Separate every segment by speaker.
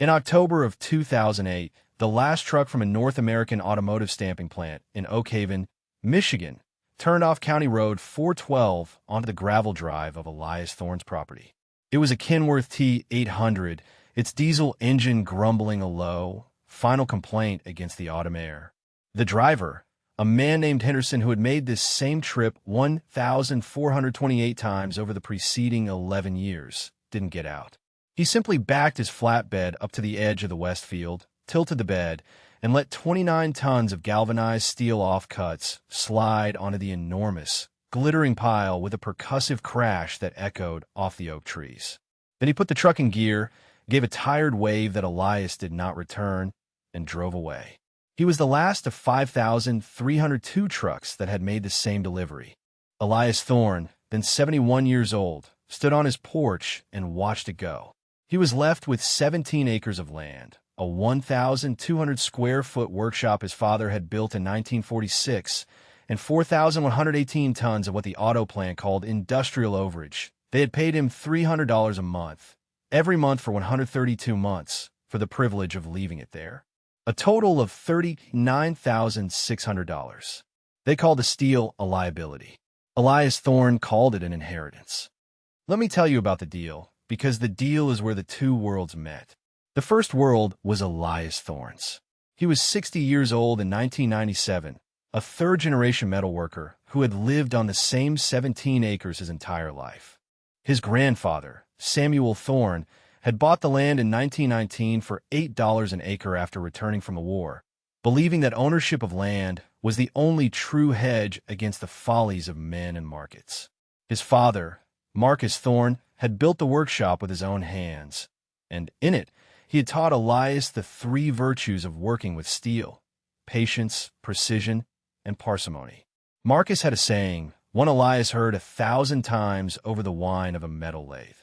Speaker 1: In October of 2008, the last truck from a North American Automotive stamping plant in Oakhaven, Michigan, turned off County Road 412 onto the gravel drive of Elias Thorne's property. It was a Kenworth T800, its diesel engine grumbling a low, final complaint against the autumn air. The driver, a man named Henderson who had made this same trip 1,428 times over the preceding 11 years, didn't get out. He simply backed his flatbed up to the edge of the west field, tilted the bed, and let 29 tons of galvanized steel offcuts slide onto the enormous, glittering pile with a percussive crash that echoed off the oak trees. Then he put the truck in gear, gave a tired wave that Elias did not return, and drove away. He was the last of 5,302 trucks that had made the same delivery. Elias Thorne, then 71 years old, stood on his porch and watched it go. He was left with 17 acres of land, a 1,200-square-foot workshop his father had built in 1946, and 4,118 tons of what the auto plant called industrial overage. They had paid him $300 a month, every month for 132 months, for the privilege of leaving it there. A total of $39,600. They called the steel a liability. Elias Thorne called it an inheritance. Let me tell you about the deal, because the deal is where the two worlds met. The first world was Elias Thorne's. He was 60 years old in 1997, a third-generation metalworker who had lived on the same 17 acres his entire life. His grandfather, Samuel Thorne, had bought the land in 1919 for $8 an acre after returning from the war, believing that ownership of land was the only true hedge against the follies of men and markets. His father, Marcus Thorne, had built the workshop with his own hands, and in it, he had taught Elias the three virtues of working with steel: patience, precision, and parsimony. Marcus had a saying, one Elias heard 1,000 times over the whine of a metal lathe: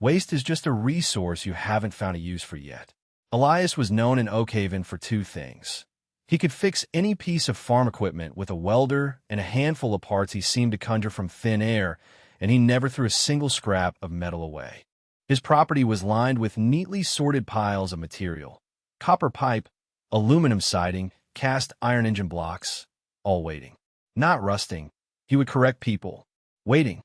Speaker 1: waste is just a resource you haven't found a use for yet. Elias was known in Oakhaven for two things. He could fix any piece of farm equipment with a welder and a handful of parts he seemed to conjure from thin air, and he never threw a single scrap of metal away. His property was lined with neatly sorted piles of material: copper pipe, aluminum siding, cast iron engine blocks, all waiting. Not rusting. He would correct people. Waiting.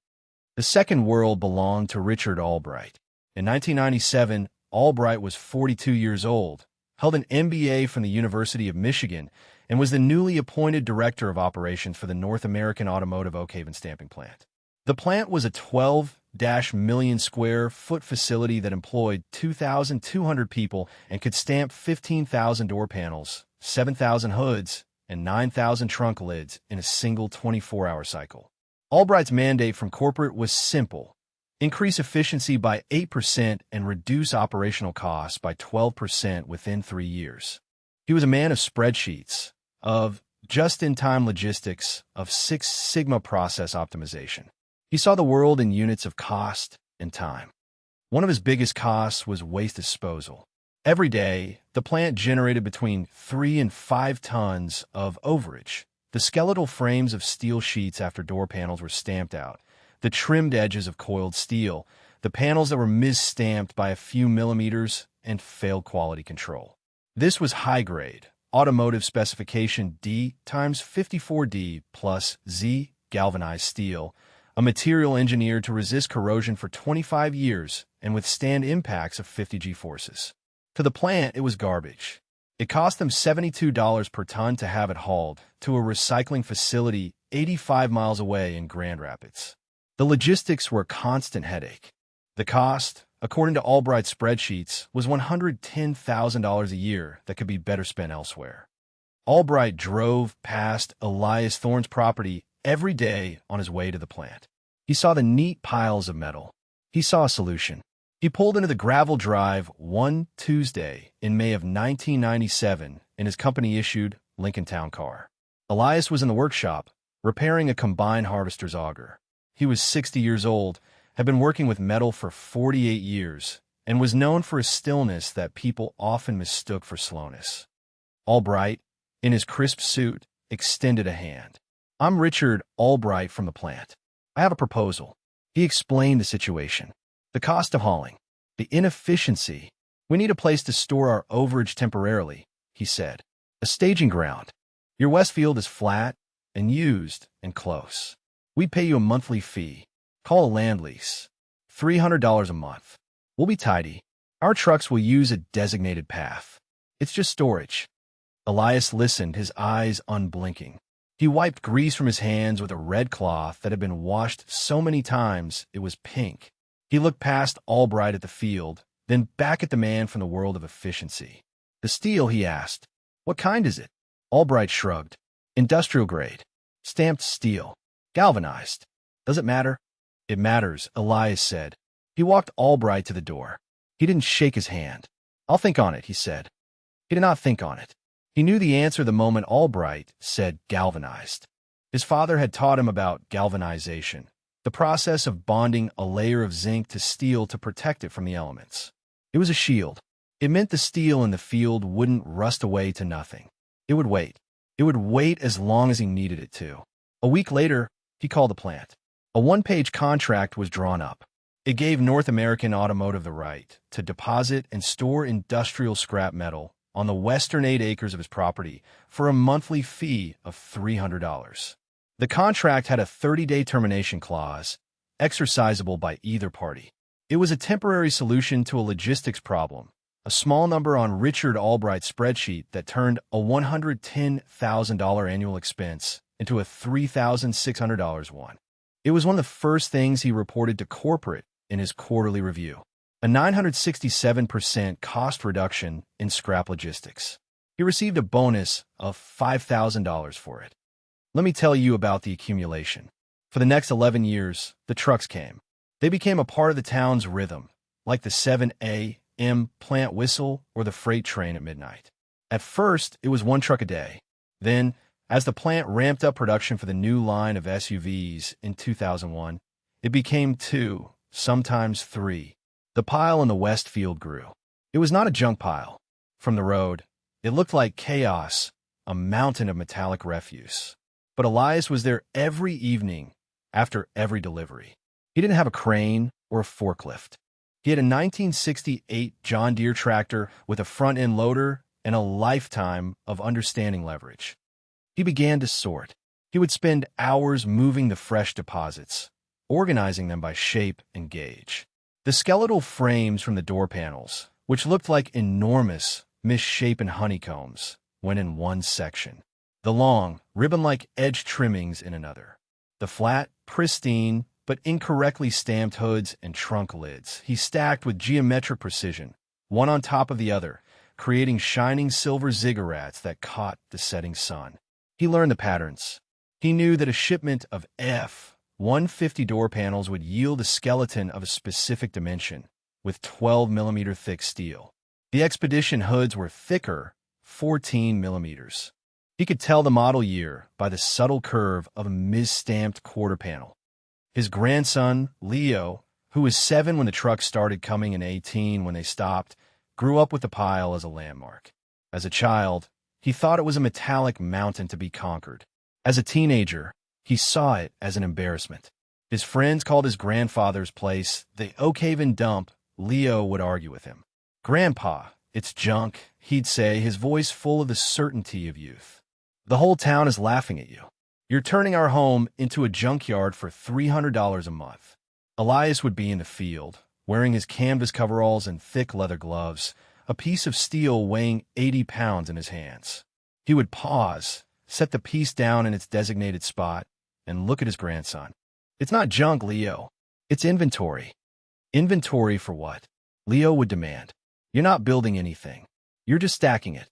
Speaker 1: The second world belonged to Richard Albright. In 1997, Albright was 42 years old, held an MBA from the University of Michigan, and was the newly appointed Director of Operations for the North American Automotive Oakhaven stamping plant. The plant was a 12-million-square-foot facility that employed 2,200 people and could stamp 15,000 door panels, 7,000 hoods, and 9,000 trunk lids in a single 24-hour cycle. Albright's mandate from corporate was simple: increase efficiency by 8% and reduce operational costs by 12% within 3 years. He was a man of spreadsheets, of just-in-time logistics, of Six Sigma process optimization. He saw the world in units of cost and time. One of his biggest costs was waste disposal. Every day, the plant generated between 3 and 5 tons of overage: the skeletal frames of steel sheets after door panels were stamped out, the trimmed edges of coiled steel, the panels that were mis-stamped by a few millimeters, and failed quality control. This was high-grade, automotive specification D times 54D plus Z galvanized steel, a material engineered to resist corrosion for 25 years and withstand impacts of 50 G-forces. To the plant, it was garbage. It cost them $72 per ton to have it hauled to a recycling facility 85 miles away in Grand Rapids. The logistics were a constant headache. The cost, according to Albright's spreadsheets, was $110,000 a year that could be better spent elsewhere. Albright drove past Elias Thorne's property every day on his way to the plant. He saw the neat piles of metal. He saw a solution. He pulled into the gravel drive one Tuesday in May of 1997 in his company-issued Lincoln Town car. Elias was in the workshop, repairing a combine harvester's auger. He was 60 years old, had been working with metal for 48 years, and was known for a stillness that people often mistook for slowness. Albright, in his crisp suit, extended a hand. "I'm Richard Albright from the plant. I have a proposal." He explained the situation: the cost of hauling, the inefficiency. We need a place to store our overage temporarily, he said. A staging ground. Your Westfield is flat and used and close. We pay you a monthly fee. Call a land lease. $300 a month. We'll be tidy. Our trucks will use a designated path. It's just storage. Elias listened, his eyes unblinking. He wiped grease from his hands with a red cloth that had been washed so many times it was pink. He looked past Albright at the field, then back at the man from the world of efficiency. The steel, he asked. What kind is it? Albright shrugged. Industrial grade. Stamped steel. Galvanized. Does it matter? It matters, Elias said. He walked Albright to the door. He didn't shake his hand. I'll think on it, he said. He did not think on it. He knew the answer the moment Albright said galvanized. His father had taught him about galvanization, the process of bonding a layer of zinc to steel to protect it from the elements. It was a shield. It meant the steel in the field wouldn't rust away to nothing. It would wait. It would wait as long as he needed it to. A week later, he called the plant. A one-page contract was drawn up. It gave North American Automotive the right to deposit and store industrial scrap metal on the western 8 acres of his property for a monthly fee of $300. The contract had a 30-day termination clause, exercisable by either party. It was a temporary solution to a logistics problem, a small number on Richard Albright's spreadsheet that turned a $110,000 annual expense into a $3,600 one. It was one of the first things he reported to corporate in his quarterly review. A 967% cost reduction in scrap logistics. He received a bonus of $5,000 for it. Let me tell you about the accumulation. For the next 11 years, the trucks came. They became a part of the town's rhythm, like the 7 a.m. plant whistle or the freight train at midnight. At first, it was one truck a day. Then, as the plant ramped up production for the new line of SUVs in 2001, it became 2, sometimes 3. The pile in the Westfield grew. It was not a junk pile. From the road, it looked like chaos, a mountain of metallic refuse. But Elias was there every evening, after every delivery. He didn't have a crane or a forklift. He had a 1968 John Deere tractor with a front-end loader and a lifetime of understanding leverage. He began to sort. He would spend hours moving the fresh deposits, organizing them by shape and gauge. The skeletal frames from the door panels, which looked like enormous, misshapen honeycombs, went in one section. The long, ribbon-like edge trimmings in another. The flat, pristine, but incorrectly stamped hoods and trunk lids he stacked with geometric precision, one on top of the other, creating shining silver ziggurats that caught the setting sun. He learned the patterns. He knew that a shipment of F-150 door panels would yield a skeleton of a specific dimension, with 12mm thick steel. The Expedition hoods were thicker, 14mm. He could tell the model year by the subtle curve of a mis-stamped quarter panel. His grandson, Leo, who was 7 when the truck started coming and 18 when they stopped, grew up with the pile as a landmark. As a child, he thought it was a metallic mountain to be conquered. As a teenager, he saw it as an embarrassment. His friends called his grandfather's place the Oakhaven dump. Leo would argue with him. "Grandpa, it's junk," he'd say, his voice full of the certainty of youth. "The whole town is laughing at you. You're turning our home into a junkyard for $300 a month." Elias would be in the field, wearing his canvas coveralls and thick leather gloves, a piece of steel weighing 80 pounds in his hands. He would pause, set the piece down in its designated spot, and look at his grandson. "It's not junk, Leo. It's inventory." "Inventory for what?" Leo would demand. "You're not building anything. You're just stacking it."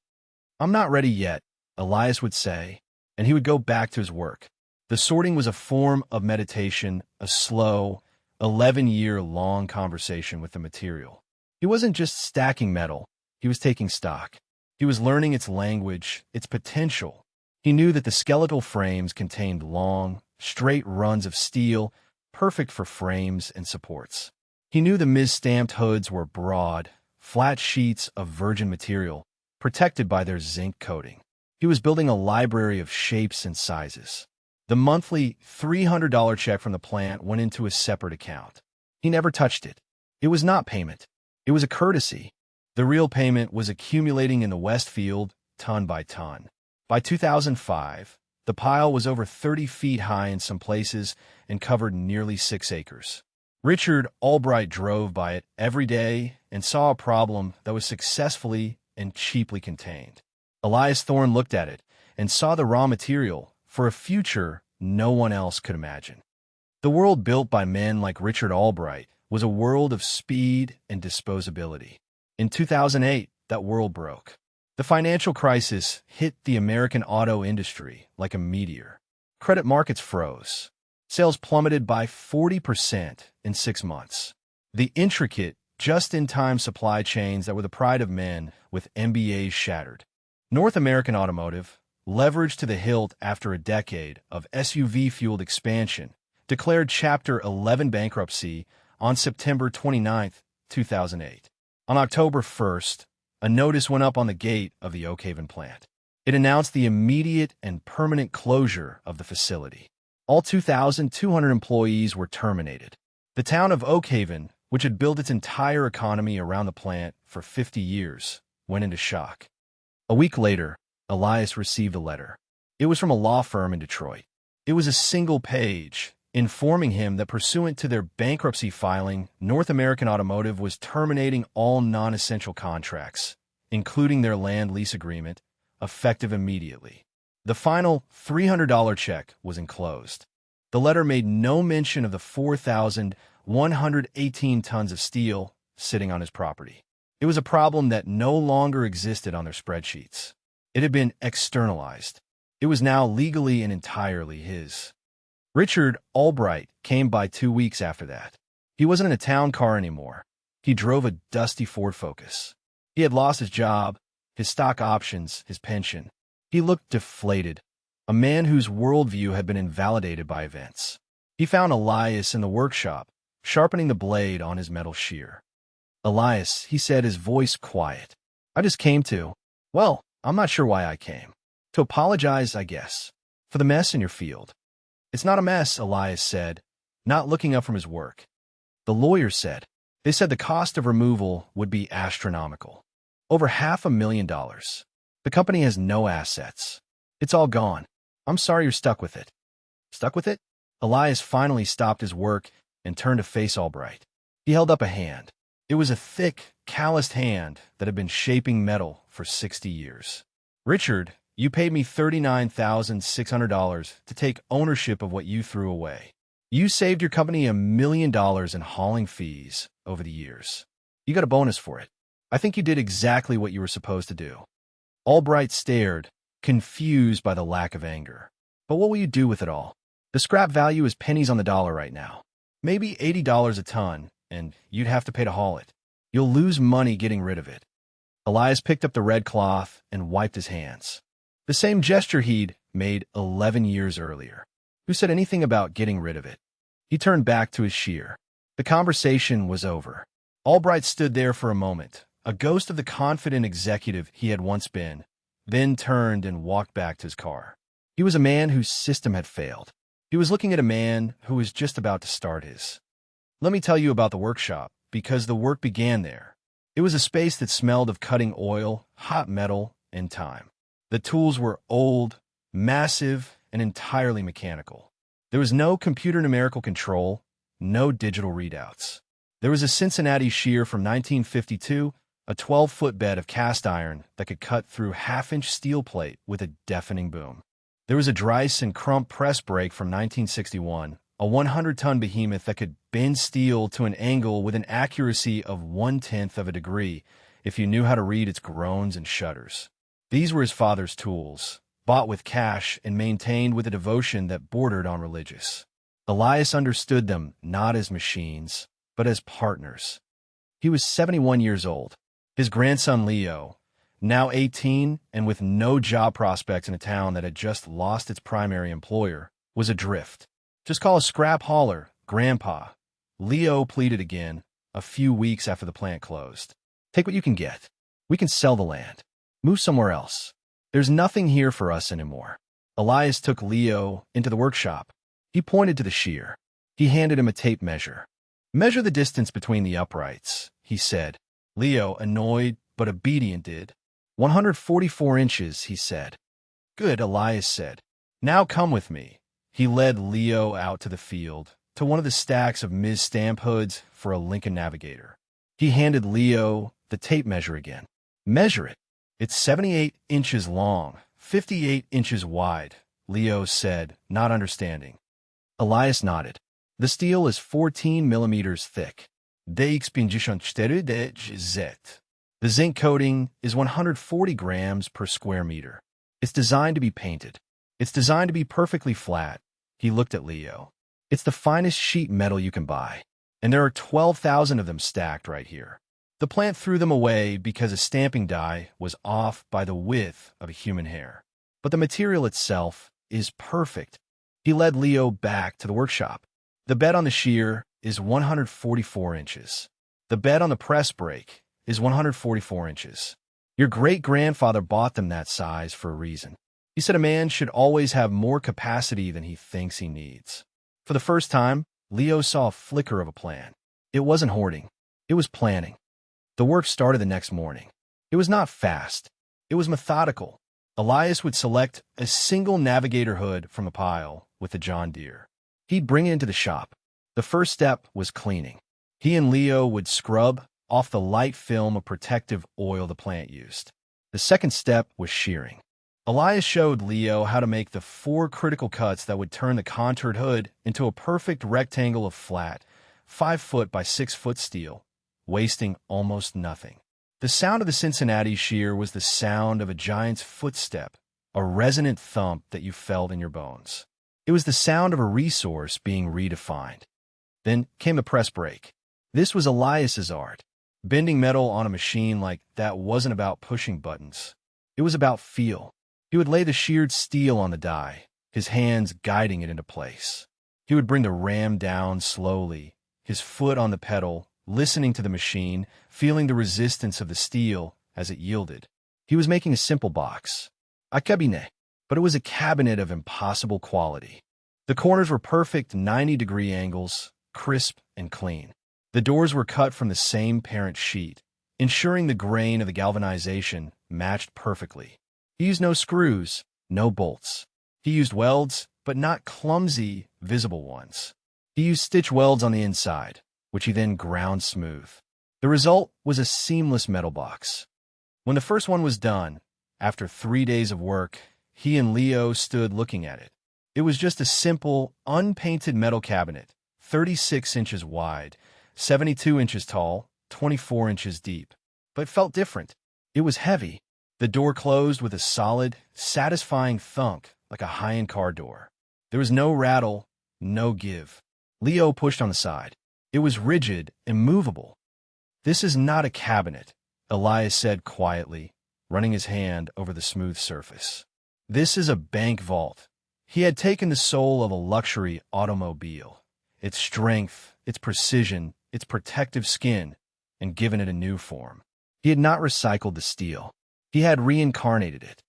Speaker 1: "I'm not ready yet," Elias would say, and he would go back to his work. The sorting was a form of meditation, a slow, 11-year-long conversation with the material. He wasn't just stacking metal, he was taking stock. He was learning its language, its potential. He knew that the skeletal frames contained long, straight runs of steel, perfect for frames and supports. He knew the mis-stamped hoods were broad, flat sheets of virgin material, protected by their zinc coating. He was building a library of shapes and sizes. The monthly $300 check from the plant went into a separate account. He never touched it. It was not payment. It was a courtesy. The real payment was accumulating in the West Field, ton by ton. By 2005, the pile was over 30 feet high in some places and covered nearly 6 acres. Richard Albright drove by it every day and saw a problem that was successfully and cheaply contained. Elias Thorne looked at it and saw the raw material for a future no one else could imagine. The world built by men like Richard Albright was a world of speed and disposability. In 2008, that world broke. The financial crisis hit the American auto industry like a meteor. Credit markets froze. Sales plummeted by 40% in 6 months. The intricate, just-in-time supply chains that were the pride of men with MBAs shattered. North American Automotive, leveraged to the hilt after a decade of SUV-fueled expansion, declared Chapter 11 bankruptcy on September 29, 2008. On October 1st, a notice went up on the gate of the Oakhaven plant. It announced the immediate and permanent closure of the facility. All 2,200 employees were terminated. The town of Oakhaven, which had built its entire economy around the plant for 50 years, went into shock. A week later, Elias received a letter. It was from a law firm in Detroit. It was a single page, informing him that pursuant to their bankruptcy filing, North American Automotive was terminating all non-essential contracts, including their land lease agreement, effective immediately. The final $300 check was enclosed. The letter made no mention of the 4,118 tons of steel sitting on his property. It was a problem that no longer existed on their spreadsheets. It had been externalized. It was now legally and entirely his. Richard Albright came by 2 weeks after that. He wasn't in a town car anymore. He drove a dusty Ford Focus. He had lost his job, his stock options, his pension. He looked deflated, a man whose worldview had been invalidated by events. He found Elias in the workshop, sharpening the blade on his metal shear. "Elias," he said, his voice quiet. "I just came to, well, I'm not sure why I came. To apologize, I guess, for the mess in your field." "It's not a mess," Elias said, not looking up from his work. "The lawyer said. They said the cost of removal would be astronomical. Over $500,000. The company has no assets. It's all gone. I'm sorry you're stuck with it." "Stuck with it?" Elias finally stopped his work and turned to face Albright. He held up a hand. It was a thick, calloused hand that had been shaping metal for 60 years. "Richard, you paid me $39,600 to take ownership of what you threw away. You saved your company $1 million in hauling fees over the years. You got a bonus for it. I think you did exactly what you were supposed to do." Albright stared, confused by the lack of anger. "But what will you do with it all? The scrap value is pennies on the dollar right now. Maybe $80 a ton, and you'd have to pay to haul it. You'll lose money getting rid of it." Elias picked up the red cloth and wiped his hands. The same gesture he'd made 11 years earlier. Who said anything about getting rid of it? He turned back to his shear. The conversation was over. Albright stood there for a moment, a ghost of the confident executive he had once been, then turned and walked back to his car. He was a man whose system had failed. He was looking at a man who was just about to start his. "Let me tell you about the workshop, because the work began there." It was a space that smelled of cutting oil, hot metal, and time. The tools were old, massive, and entirely mechanical. There was no computer numerical control, no digital readouts. There was a Cincinnati shear from 1952, a 12-foot bed of cast iron that could cut through half-inch steel plate with a deafening boom. There was a Dreiss and Crump press brake from 1961, a 100-ton behemoth that could bend steel to an angle with an accuracy of 1/10 of a degree if you knew how to read its groans and shudders. These were his father's tools, bought with cash and maintained with a devotion that bordered on religious. Elias understood them not as machines, but as partners. He was 71 years old. His grandson Leo, now 18 and with no job prospects in a town that had just lost its primary employer, was adrift. "Just call a scrap hauler, Grandpa," Leo pleaded again, a few weeks after the plant closed. "Take what you can get. We can sell the land. Move somewhere else. There's nothing here for us anymore." Elias took Leo into the workshop. He pointed to the shear. He handed him a tape measure. "Measure the distance between the uprights," he said. Leo, annoyed, but obedient did. 144 inches, he said. Good, Elias said. Now come with me. He led Leo out to the field, to one of the stacks of Ms. Stamp hoods for a Lincoln Navigator. He handed Leo the tape measure again. Measure it. It's 78 inches long, 58 inches wide, Leo said, not understanding. Elias nodded. The steel is 14 millimeters thick. DX54 The zinc coating is 140 grams per square meter. It's designed to be painted. It's designed to be perfectly flat. He looked at Leo. It's the finest sheet metal you can buy. And there are 12,000 of them stacked right here. The plant threw them away because a stamping die was off by the width of a human hair. But the material itself is perfect. He led Leo back to the workshop. The bed on the shear is 144 inches. The bed on the press brake is 144 inches. Your great-grandfather bought them that size for a reason. He said a man should always have more capacity than he thinks he needs. For the first time, Leo saw a flicker of a plan. It wasn't hoarding. It was planning. The work started the next morning. It was not fast. It was methodical. Elias would select a single Navigator hood from a pile with a John Deere. He'd bring it into the shop. The first step was cleaning. He and Leo would scrub off the light film of protective oil the plant used. The second step was shearing. Elias showed Leo how to make the 4 critical cuts that would turn the contoured hood into a perfect rectangle of flat, 5-foot by 6-foot steel, wasting almost nothing. The sound of the Cincinnati shear was the sound of a giant's footstep, a resonant thump that you felt in your bones. It was the sound of a resource being redefined. Then came the press brake. This was Elias's art. Bending metal on a machine like that wasn't about pushing buttons. It was about feel. He would lay the sheared steel on the die, his hands guiding it into place. He would bring the ram down slowly, his foot on the pedal, listening to the machine, feeling the resistance of the steel as it yielded. He was making a simple box, a cabinet, but it was a cabinet of impossible quality. The corners were perfect 90-degree angles, crisp and clean. The doors were cut from the same parent sheet, ensuring the grain of the galvanization matched perfectly. He used no screws, no bolts. He used welds, but not clumsy, visible ones. He used stitch welds on the inside, which he then ground smooth. The result was a seamless metal box. When the first one was done, after 3 days of work, he and Leo stood looking at it. It was just a simple, unpainted metal cabinet, 36 inches wide, 72 inches tall, 24 inches deep. But it felt different. It was heavy. The door closed with a solid, satisfying thunk like a high-end car door. There was no rattle, no give. Leo pushed on the side. It was rigid, immovable. This is not a cabinet, Elias said quietly, running his hand over the smooth surface. This is a bank vault. He had taken the soul of a luxury automobile, its strength, its precision, its protective skin, and given it a new form. He had not recycled the steel. He had reincarnated it.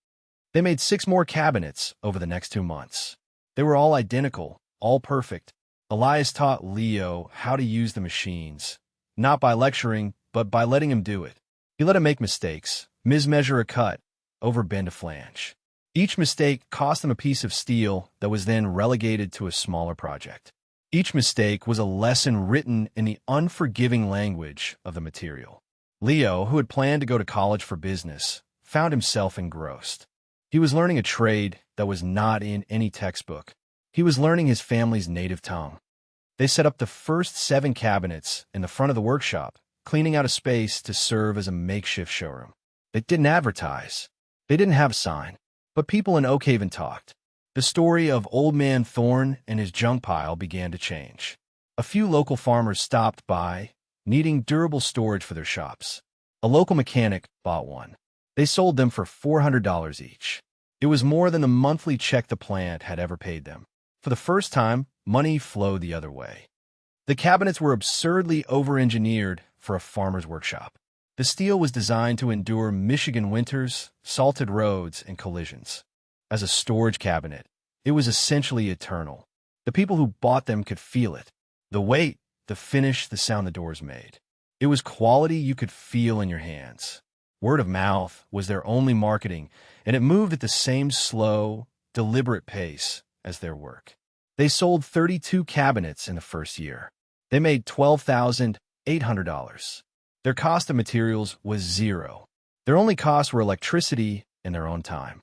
Speaker 1: They made 6 more cabinets over the next 2 months. They were all identical, all perfect. Elias taught Leo how to use the machines, not by lecturing, but by letting him do it. He let him make mistakes, mismeasure a cut, overbend a flange. Each mistake cost him a piece of steel that was then relegated to a smaller project. Each mistake was a lesson written in the unforgiving language of the material. Leo, who had planned to go to college for business, found himself engrossed. He was learning a trade that was not in any textbook. He was learning his family's native tongue. They set up the first 7 cabinets in the front of the workshop, cleaning out a space to serve as a makeshift showroom. They didn't advertise. They didn't have a sign. But people in Oakhaven talked. The story of Old Man Thorne and his junk pile began to change. A few local farmers stopped by, needing durable storage for their shops. A local mechanic bought one. They sold them for $400 each. It was more than the monthly check the plant had ever paid them. For the first time, money flowed the other way. The cabinets were absurdly over-engineered for a farmer's workshop. The steel was designed to endure Michigan winters, salted roads, and collisions. As a storage cabinet, it was essentially eternal. The people who bought them could feel it. The weight, the finish, the sound the doors made. It was quality you could feel in your hands. Word of mouth was their only marketing, and it moved at the same slow, deliberate pace as their work. They sold 32 cabinets in the first year. They made $12,800. Their cost of materials was zero. Their only costs were electricity and their own time.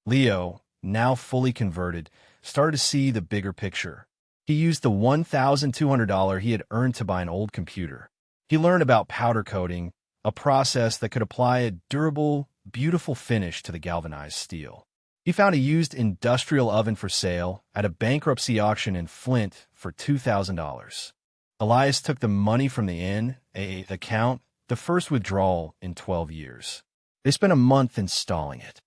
Speaker 1: Leo, now fully converted, started to see the bigger picture. He used the $1,200 he had earned to buy an old computer. He learned about powder coating, a process that could apply a durable, beautiful finish to the galvanized steel. He found a used industrial oven for sale at a bankruptcy auction in Flint for $2,000. Elias took the money from the NAA account, the first withdrawal in 12 years. They spent a month installing it.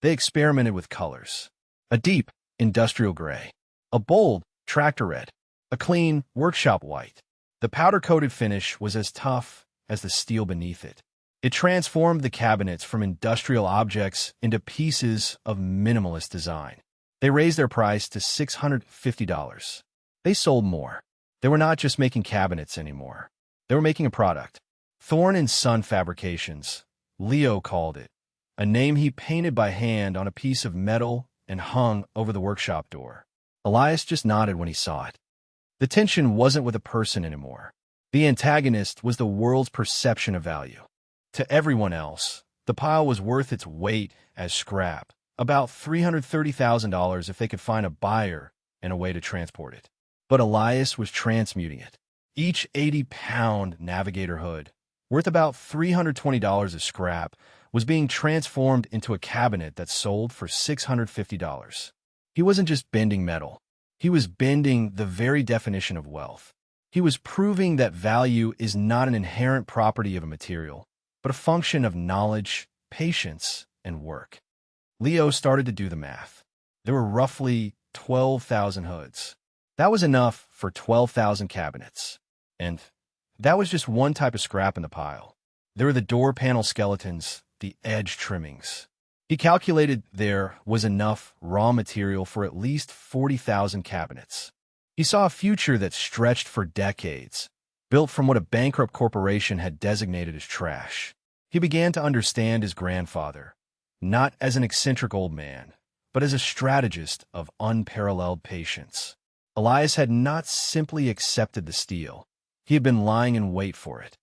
Speaker 1: They experimented with colors. A deep, industrial gray. A bold, tractor red. A clean, workshop white. The powder-coated finish was as tough as the steel beneath it. It transformed the cabinets from industrial objects into pieces of minimalist design. They raised their price to $650. They sold more. They were not just making cabinets anymore. They were making a product. Thorne & Son Fabrications, Leo called it, a name he painted by hand on a piece of metal and hung over the workshop door. Elias just nodded when he saw it. The tension wasn't with a person anymore. The antagonist was the world's perception of value. To everyone else, the pile was worth its weight as scrap, about $330,000 if they could find a buyer and a way to transport it. But Elias was transmuting it. Each 80-pound Navigator hood, worth about $320 of scrap, was being transformed into a cabinet that sold for $650. He wasn't just bending metal. He was bending the very definition of wealth. He was proving that value is not an inherent property of a material, but a function of knowledge, patience, and work. Leo started to do the math. There were roughly 12,000 hoods. That was enough for 12,000 cabinets. And that was just one type of scrap in the pile. There were the door panel skeletons, the edge trimmings. He calculated there was enough raw material for at least 40,000 cabinets. He saw a future that stretched for decades, built from what a bankrupt corporation had designated as trash. He began to understand his grandfather, not as an eccentric old man, but as a strategist of unparalleled patience. Elias had not simply accepted the steel. He had been lying in wait for it.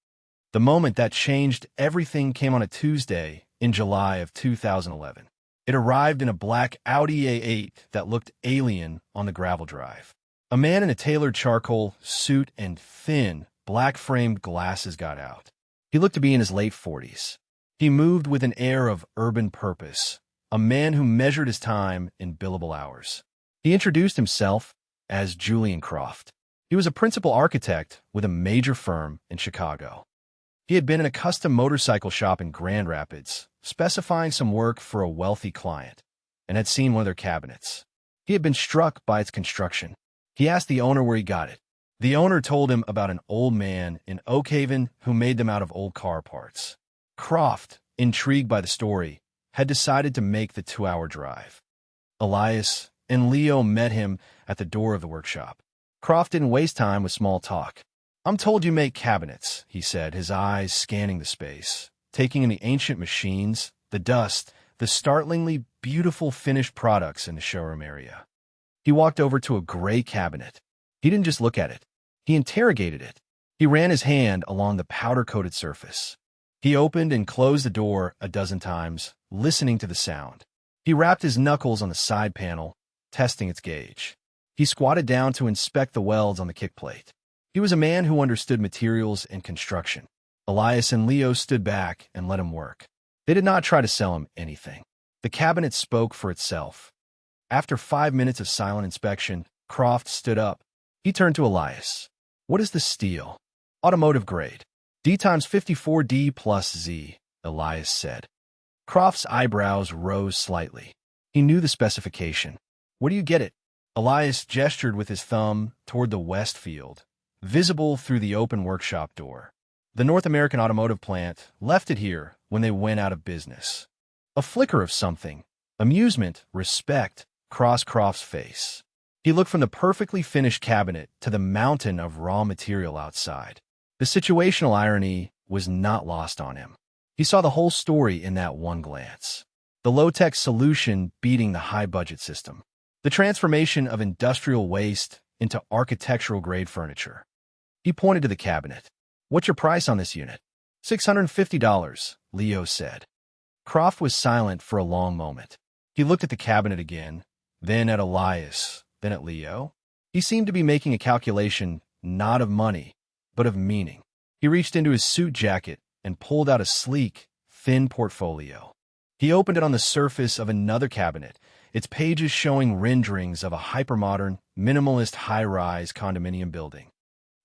Speaker 1: The moment that changed everything came on a Tuesday in July of 2011. It arrived in a black Audi A8 that looked alien on the gravel drive. A man in a tailored charcoal suit and thin, black-framed glasses got out. He looked to be in his late 40s. He moved with an air of urban purpose, a man who measured his time in billable hours. He introduced himself as Julian Croft. He was a principal architect with a major firm in Chicago. He had been in a custom motorcycle shop in Grand Rapids, specifying some work for a wealthy client, and had seen one of their cabinets. He had been struck by its construction. He asked the owner where he got it. The owner told him about an old man in Oakhaven who made them out of old car parts. Croft, intrigued by the story, had decided to make the 2-hour drive. Elias and Leo met him at the door of the workshop. Croft didn't waste time with small talk. "I'm told you make cabinets," he said, his eyes scanning the space, taking in the ancient machines, the dust, the startlingly beautiful finished products in the showroom area. He walked over to a gray cabinet. He didn't just look at it. He interrogated it. He ran his hand along the powder-coated surface. He opened and closed the door a dozen times, listening to the sound. He rapped his knuckles on the side panel, testing its gauge. He squatted down to inspect the welds on the kickplate. He was a man who understood materials and construction. Elias and Leo stood back and let him work. They did not try to sell him anything. The cabinet spoke for itself. After 5 minutes of silent inspection, Croft stood up. He turned to Elias. "What is the steel?" "Automotive grade. D times 54D plus Z," Elias said. Croft's eyebrows rose slightly. He knew the specification. "Where do you get it?" Elias gestured with his thumb toward the west field, visible through the open workshop door. The North American Automotive plant left it here when they went out of business. A flicker of something, amusement, respect, crossed Croft's face. He looked from the perfectly finished cabinet to the mountain of raw material outside. The situational irony was not lost on him. He saw the whole story in that one glance. The low-tech solution beating the high-budget system. The transformation of industrial waste into architectural-grade furniture. He pointed to the cabinet. "What's your price on this unit?" $650, Leo said. Croft was silent for a long moment. He looked at the cabinet again, then at Elias, then at Leo. He seemed to be making a calculation not of money, but of meaning. He reached into his suit jacket and pulled out a sleek, thin portfolio. He opened it on the surface of another cabinet, its pages showing renderings of a hypermodern, minimalist high-rise condominium building.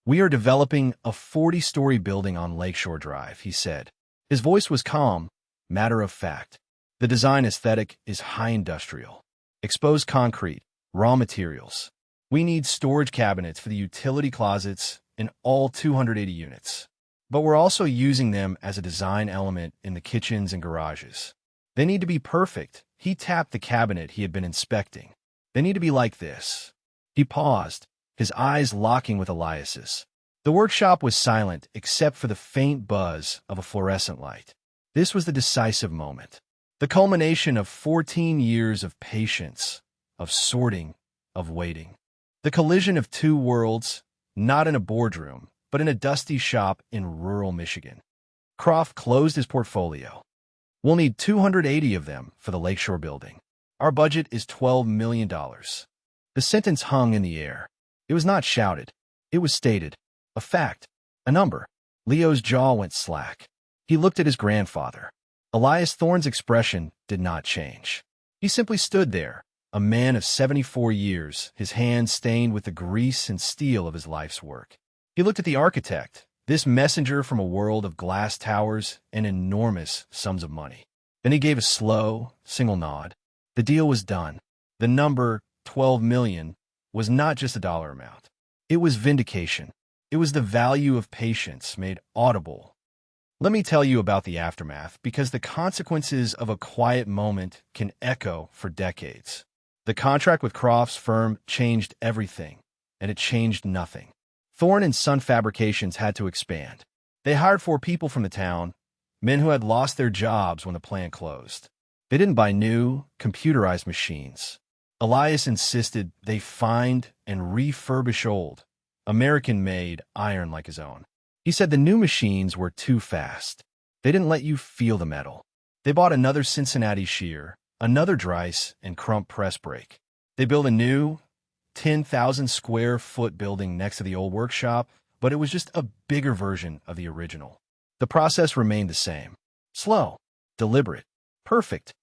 Speaker 1: "We are developing a 40-story building on Lakeshore Drive," he said. His voice was calm, matter-of-fact. The design aesthetic is high industrial. Exposed concrete, raw materials. We need storage cabinets for the utility closets in all 280 units. But we're also using them as a design element in the kitchens and garages. They need to be perfect. He tapped the cabinet he had been inspecting. They need to be like this. He paused, his eyes locking with Elias's. The workshop was silent except for the faint buzz of a fluorescent light. This was the decisive moment. The culmination of 14 years of patience, of sorting, of waiting. The collision of two worlds, not in a boardroom, but in a dusty shop in rural Michigan. Croft closed his portfolio. "We'll need 280 of them for the Lakeshore building. Our budget is $12 million. The sentence hung in the air. It was not shouted. It was stated. A fact. A number. Leo's jaw went slack. He looked at his grandfather. Elias Thorne's expression did not change. He simply stood there, a man of 74 years, his hands stained with the grease and steel of his life's work. He looked at the architect, this messenger from a world of glass towers and enormous sums of money. Then he gave a slow, single nod. The deal was done. The number, 12 million, was not just a dollar amount. It was vindication. It was the value of patience made audible. Let me tell you about the aftermath, because the consequences of a quiet moment can echo for decades. The contract with Croft's firm changed everything, and it changed nothing. Thorne and Son Fabrications had to expand. They hired 4 people from the town, men who had lost their jobs when the plant closed. They didn't buy new, computerized machines. Elias insisted they find and refurbish old, American-made iron like his own. He said the new machines were too fast. They didn't let you feel the metal. They bought another Cincinnati shear, another Dreiss and Crump press brake. They built a new 10,000-square-foot building next to the old workshop, but it was just a bigger version of the original. The process remained the same. Slow, deliberate, perfect.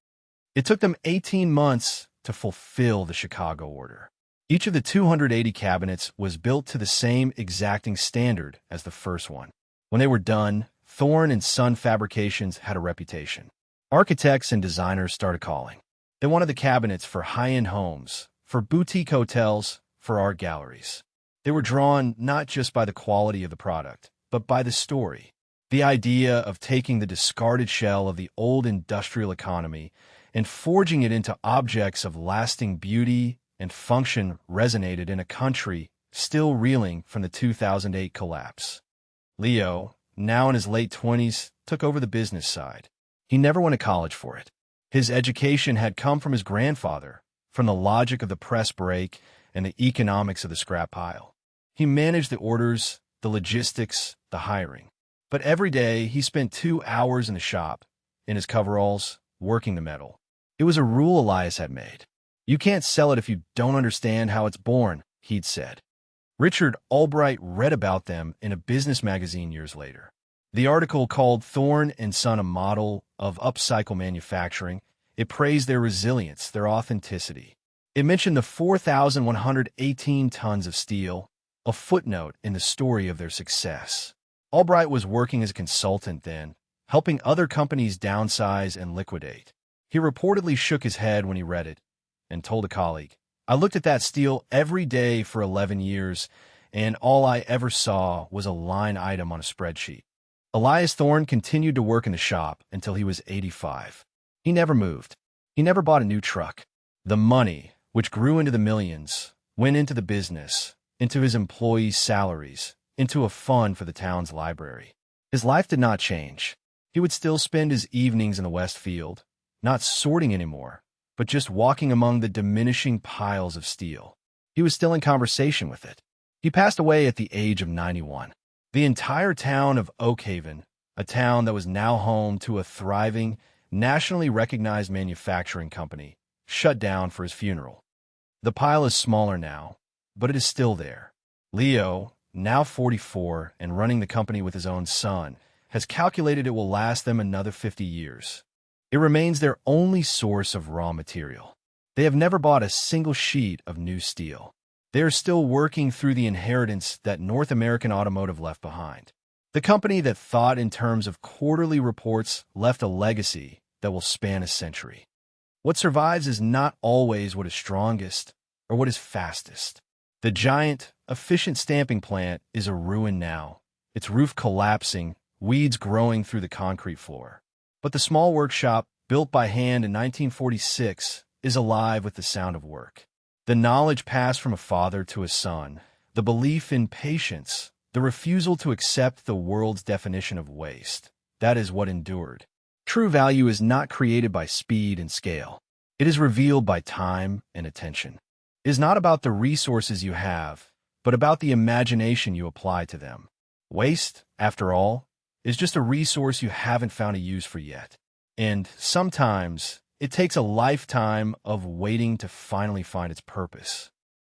Speaker 1: It took them 18 months to fulfill the Chicago order. Each of the 280 cabinets was built to the same exacting standard as the first one. When they were done, Thorne and Son Fabrications had a reputation. Architects and designers started calling. They wanted the cabinets for high-end homes, for boutique hotels, for art galleries. They were drawn not just by the quality of the product, but by the story. The idea of taking the discarded shell of the old industrial economy and forging it into objects of lasting beauty and function resonated in a country still reeling from the 2008 collapse. Leo, now in his late 20s, took over the business side. He never went to college for it. His education had come from his grandfather, from the logic of the press brake and the economics of the scrap pile. He managed the orders, the logistics, the hiring. But every day he spent 2 hours in the shop, in his coveralls, working the metal. It was a rule Elias had made. "You can't sell it if you don't understand how it's born," he'd said. Richard Albright read about them in a business magazine years later. The article called Thorne and Son a model of upcycle manufacturing. It praised their resilience, their authenticity. It mentioned the 4,118 tons of steel, a footnote in the story of their success. Albright was working as a consultant then, helping other companies downsize and liquidate. He reportedly shook his head when he read it and told a colleague, "I looked at that steel every day for 11 years, and all I ever saw was a line item on a spreadsheet." Elias Thorne continued to work in the shop until he was 85. He never moved. He never bought a new truck. The money, which grew into the millions, went into the business, into his employees' salaries, into a fund for the town's library. His life did not change. He would still spend his evenings in the West Field, not sorting anymore, but just walking among the diminishing piles of steel. He was still in conversation with it. He passed away at the age of 91. The entire town of Oakhaven, a town that was now home to a thriving, nationally recognized manufacturing company, shut down for his funeral. The pile is smaller now, but it is still there. Leo, now 44 and running the company with his own son, has calculated it will last them another 50 years. It remains their only source of raw material. They have never bought a single sheet of new steel. They are still working through the inheritance that North American Automotive left behind. The company that thought in terms of quarterly reports left a legacy that will span a century. What survives is not always what is strongest or what is fastest. The giant, efficient stamping plant is a ruin now, its roof collapsing, weeds growing through the concrete floor. But the small workshop, built by hand in 1946, is alive with the sound of work. The knowledge passed from a father to a son, the belief in patience, the refusal to accept the world's definition of waste. That is what endured. True value is not created by speed and scale. It is revealed by time and attention. It is not about the resources you have, but about the imagination you apply to them. Waste, after all, is just a resource you haven't found a use for yet. And sometimes, it takes a lifetime of waiting to finally find its purpose.